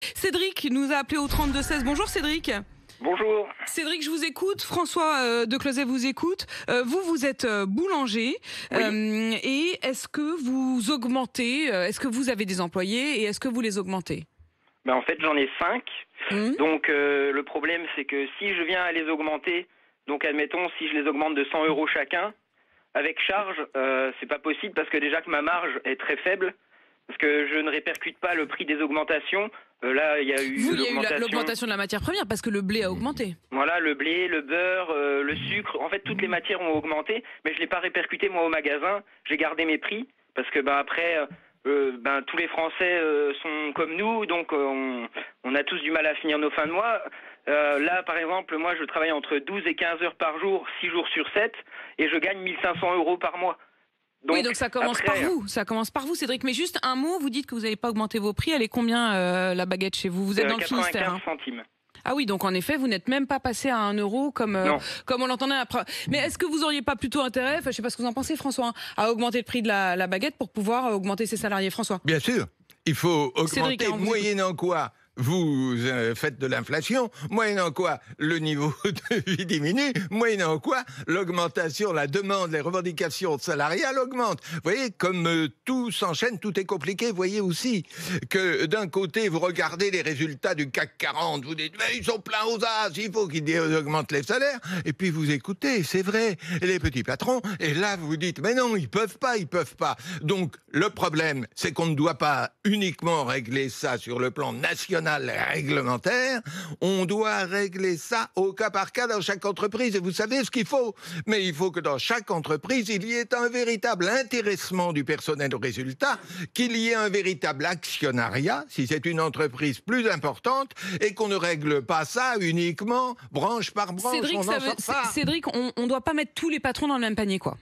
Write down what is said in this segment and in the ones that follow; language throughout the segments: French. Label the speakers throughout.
Speaker 1: Cédric nous a appelé au 32-16. Bonjour Cédric.
Speaker 2: Bonjour.
Speaker 1: Cédric, je vous écoute. François de Closet vous écoute. Vous êtes boulanger.
Speaker 2: Oui.
Speaker 1: Et est-ce que vous augmentez, est-ce que vous avez des employés et est-ce que vous les augmentez?
Speaker 2: En fait, j'en ai 5.
Speaker 1: Mmh.
Speaker 2: Donc, le problème, c'est que si je viens à les augmenter, donc admettons, si je les augmente de 100 € chacun, avec charge, c'est pas possible parce que déjà que ma marge est très faible, parce que je ne répercute pas le prix des augmentations. Là, il y a eu
Speaker 1: Vous, il y a eu
Speaker 2: l'augmentation.
Speaker 1: l'augmentation de la matière première parce que le blé a augmenté.
Speaker 2: Voilà, le blé, le beurre, le sucre, en fait, toutes les matières ont augmenté, mais je l'ai pas répercuté, moi, au magasin. J'ai gardé mes prix parce que, après... tous les Français sont comme nous, donc on a tous du mal à finir nos fins de mois. Là, par exemple, moi, je travaille entre 12 et 15 heures par jour, 6 jours sur 7, et je gagne 1500 € par mois.
Speaker 1: Oui, donc ça commence par vous. Ça commence par vous, Cédric. Mais juste un mot, vous dites que vous n'avez pas augmenté vos prix. Elle est combien la baguette chez vous? Vous êtes dans le Finistère.
Speaker 2: 95 centimes.
Speaker 1: Ah oui, donc en effet, vous n'êtes même pas passé à 1 € comme on l'entendait après. Mais est-ce que vous auriez pas plutôt intérêt, je sais pas ce que vous en pensez, François, à augmenter le prix de la baguette pour pouvoir augmenter ses salariés, François?
Speaker 3: Bien sûr, il faut augmenter,
Speaker 1: Cédric,
Speaker 3: moyennant quoi vous faites de l'inflation, moyennant quoi le niveau de vie diminue, moyennant quoi l'augmentation, la demande, les revendications salariales augmentent. Vous voyez, comme tout s'enchaîne, tout est compliqué. Vous voyez aussi que d'un côté, vous regardez les résultats du CAC 40, vous dites, mais ils sont pleins aux as, il faut qu'ils augmentent les salaires. Et puis vous écoutez, c'est vrai, les petits patrons, et là vous dites, mais non, ils peuvent pas. Donc le problème, c'est qu'on ne doit pas uniquement régler ça sur le plan national, réglementaire, on doit régler ça au cas par cas dans chaque entreprise. Et vous savez ce qu'il faut. Mais il faut que dans chaque entreprise, il y ait un véritable intéressement du personnel au résultat, qu'il y ait un véritable actionnariat, si c'est une entreprise plus importante, et qu'on ne règle pas ça uniquement branche par branche.
Speaker 1: Cédric, on doit pas mettre tous les patrons dans le même panier, quoi.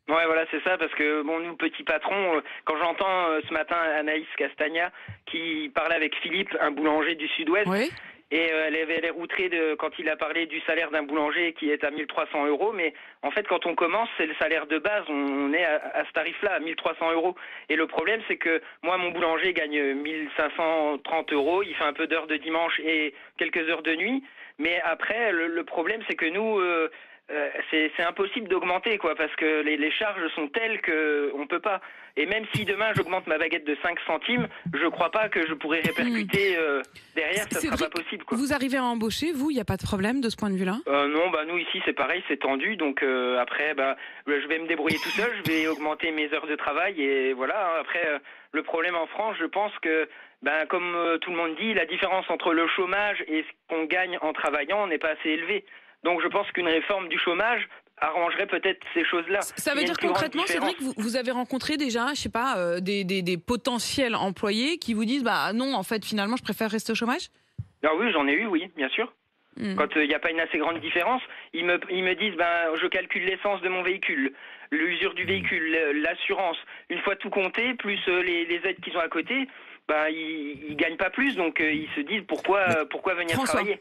Speaker 2: Ouais, voilà, c'est ça, parce que nous, petits patrons, quand j'entends ce matin Anaïs Castagna qui parlait avec Philippe, un boulanger du Sud-Ouest,
Speaker 1: oui.
Speaker 2: Et elle avait l'air outrée quand il a parlé du salaire d'un boulanger qui est à 1300 €, mais en fait, quand on commence, c'est le salaire de base, on est à ce tarif-là, à 1300 €. Et le problème, c'est que moi, mon boulanger gagne 1530 €, il fait un peu d'heures de dimanche et quelques heures de nuit, mais après, le problème, c'est que nous... c'est impossible d'augmenter, quoi, parce que les charges sont telles qu'on peut pas. Et même si demain j'augmente ma baguette de 5 centimes, je crois pas que je pourrais répercuter derrière, ça sera pas possible, quoi.
Speaker 1: Vous arrivez à embaucher, vous, il n'y a pas de problème de ce point de vue-là?
Speaker 2: Non, nous ici c'est pareil, c'est tendu, donc après je vais me débrouiller tout seul, je vais augmenter mes heures de travail et voilà. Après le problème en France, je pense que comme tout le monde dit, la différence entre le chômage et ce qu'on gagne en travaillant n'est pas assez élevée. Donc je pense qu'une réforme du chômage arrangerait peut-être ces choses-là.
Speaker 1: Ça veut dire concrètement, Cédric, vous avez rencontré déjà, je sais pas, des potentiels employés qui vous disent, non, en fait, finalement, je préfère rester au chômage?
Speaker 2: Ah oui, j'en ai eu, oui, bien sûr. Quand il n'y a pas une assez grande différence, ils me disent, je calcule l'essence de mon véhicule, l'usure du véhicule, l'assurance. Une fois tout compté, plus les aides qu'ils ont à côté, ils gagnent pas plus, donc ils se disent pourquoi venir travailler.